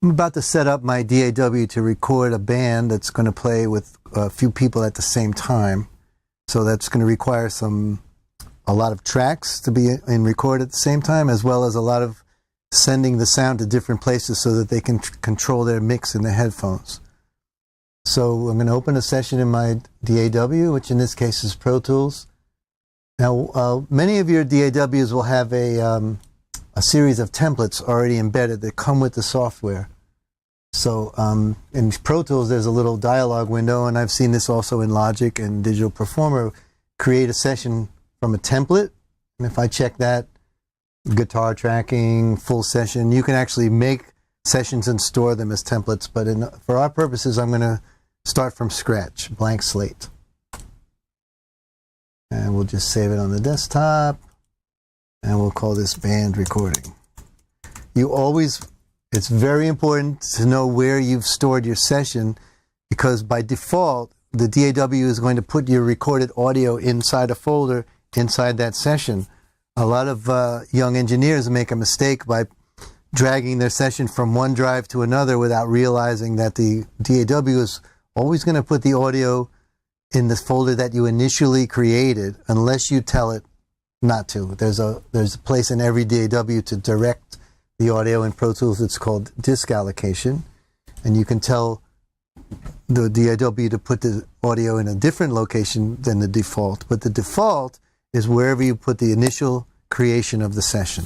I'm about to set up my DAW to record a band that's going to play with a few people at the same time. So that's going to require a lot of tracks to be in record at the same time, as well as a lot of sending the sound to different places so that they can control their mix in the headphones. So I'm going to open a session in my DAW, which in this case is Pro Tools. Now, many of your DAWs will have a series of templates already embedded that come with the software. So in Pro Tools, there's a little dialog window, and I've seen this also in Logic and Digital Performer. Create a session from a template, and if I check that, guitar tracking, full session, you can actually make sessions and store them as templates, but for our purposes, I'm going to start from scratch, blank slate. And we'll just save it on the desktop, and we'll call this band recording. It's very important to know where you've stored your session, because by default, the DAW is going to put your recorded audio inside a folder inside that session. A lot of young engineers make a mistake by dragging their session from one drive to another without realizing that the DAW is always going to put the audio in the folder that you initially created, unless you tell it not to. There's a place in every DAW to direct the audio. In Pro Tools, it's called disk allocation, and you can tell the DAW to put the audio in a different location than the default, but the default is wherever you put the initial creation of the session.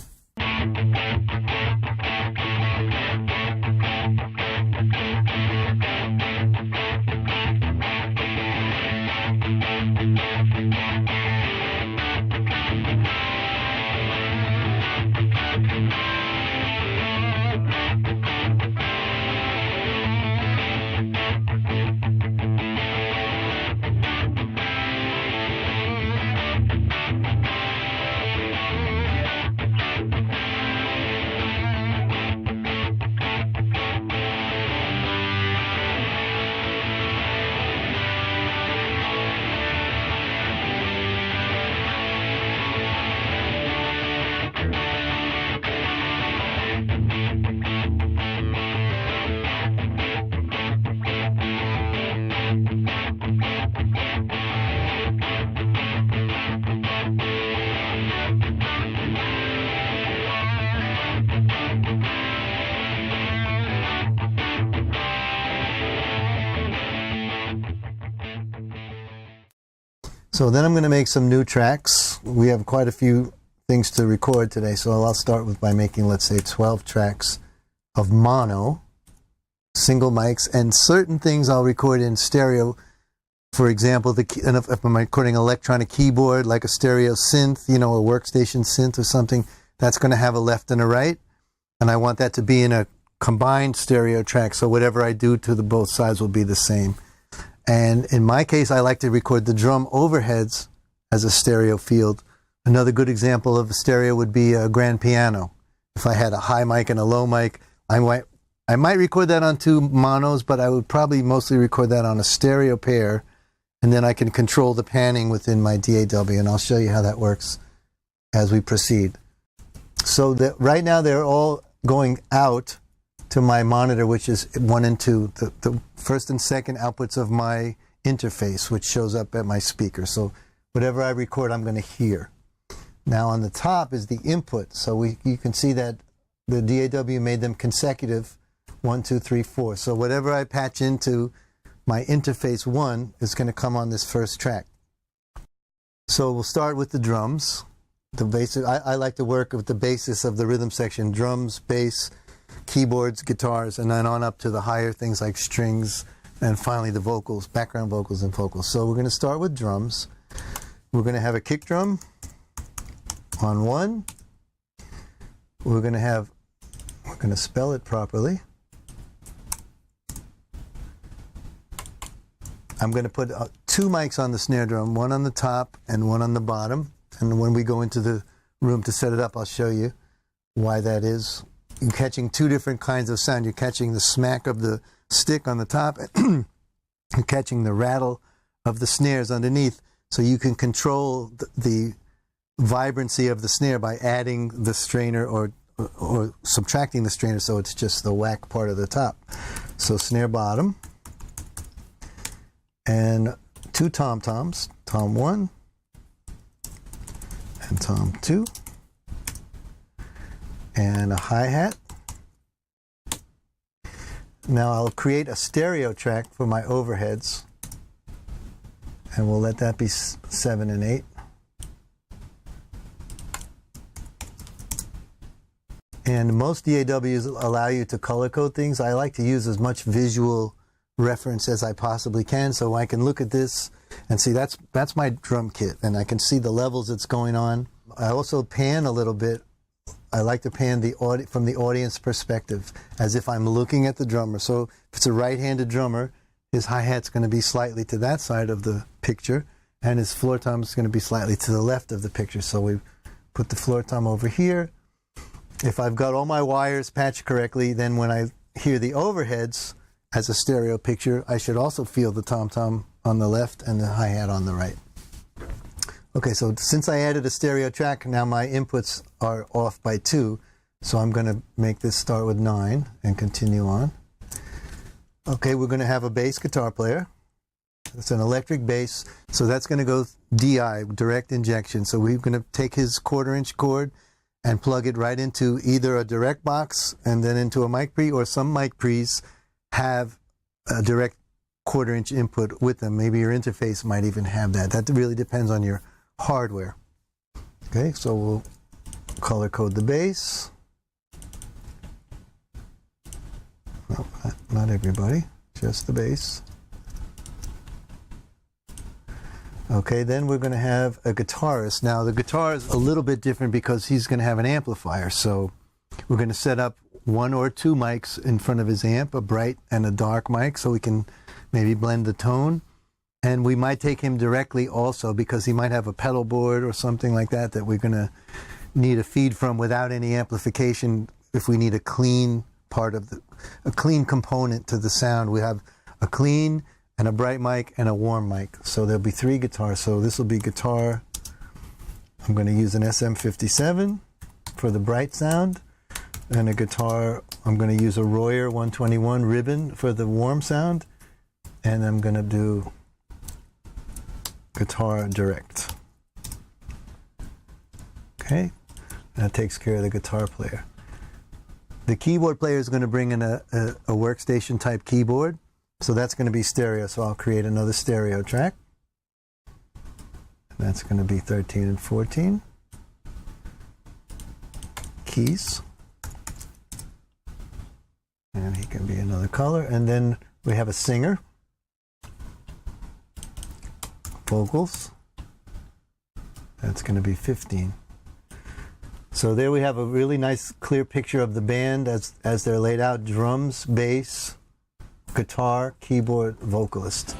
So then I'm going to make some new tracks. We have quite a few things to record today, so I'll start by making, let's say, 12 tracks of mono, single mics, and certain things I'll record in stereo. For example, if I'm recording an electronic keyboard, like a stereo synth, a workstation synth or something, that's going to have a left and a right, and I want that to be in a combined stereo track, so whatever I do to both sides will be the same. And in my case, I like to record the drum overheads as a stereo field. Another good example of a stereo would be a grand piano. If I had a high mic and a low mic, I might record that on two monos, but I would probably mostly record that on a stereo pair, and then I can control the panning within my DAW, and I'll show you how that works as we proceed. So right now they're all going out to my monitor, which is 1 and 2, the first and second outputs of my interface, which shows up at my speaker. So whatever I record, I'm going to hear. Now on the top is the input. So you can see that the DAW made them consecutive, 1, 2, 3, 4. So whatever I patch into my interface 1 is going to come on this first track. So we'll start with the drums. The basic. I like to work with the basis of the rhythm section: drums, bass, keyboards, guitars, and then on up to the higher things like strings, and finally the vocals, background vocals and vocals. So we're going to start with drums. We're going to have a kick drum on 1. We're going to spell it properly. I'm going to put 2 mics on the snare drum, 1 on the top and 1 on the bottom. And when we go into the room to set it up, I'll show you why that is. You're catching 2 different kinds of sound. You're catching the smack of the stick on the top, and you're catching the rattle of the snares underneath. So you can control the vibrancy of the snare by adding the strainer or or subtracting the strainer so it's just the whack part of the top. So snare bottom, and 2 tom-toms, tom 1 and tom 2, and a hi-hat. Now I'll create a stereo track for my overheads, and we'll let that be 7 and 8. And most DAWs allow you to color code things. I like to use as much visual reference as I possibly can, so I can look at this and see that's my drum kit, and I can see the levels it's going on. I also pan a little bit. I like to pan from the audience perspective, as if I'm looking at the drummer. So if it's a right-handed drummer, his hi-hat's going to be slightly to that side of the picture, and his floor tom is going to be slightly to the left of the picture. So we put the floor tom over here. If I've got all my wires patched correctly, then when I hear the overheads as a stereo picture, I should also feel the tom-tom on the left and the hi-hat on the right. Okay, so since I added a stereo track, now my inputs are off by 2. So I'm going to make this start with 9 and continue on. Okay, we're going to have a bass guitar player. It's an electric bass, so that's going to go DI, direct injection. So we're going to take his 1/4-inch cord and plug it right into either a direct box and then into a mic pre, or some mic pre's have a direct 1/4-inch input with them. Maybe your interface might even have that. That really depends on your hardware. Okay, so we'll color code the bass. Well, not everybody, just the bass. Okay, then we're going to have a guitarist. Now the guitar is a little bit different because he's going to have an amplifier. So we're going to set up 1 or 2 mics in front of his amp, a bright and a dark mic, so we can maybe blend the tone. And we might take him directly also, because he might have a pedal board or something like that that we're going to need a feed from without any amplification. If we need a clean a clean component to the sound, we have a clean and a bright mic and a warm mic. So there'll be 3 guitars. So this will be guitar. I'm going to use an SM57 for the bright sound, and a guitar. I'm going to use a Royer 121 ribbon for the warm sound, and I'm going to do guitar direct. Okay, that takes care of the guitar player. The keyboard player is going to bring in a workstation type keyboard. So that's going to be stereo, so I'll create another stereo track. And that's going to be 13 and 14. Keys. And he can be another color. And then we have a singer. Vocals. That's going to be 15. So there we have a really nice clear picture of the band as they're laid out: drums, bass, guitar, keyboard, vocalist.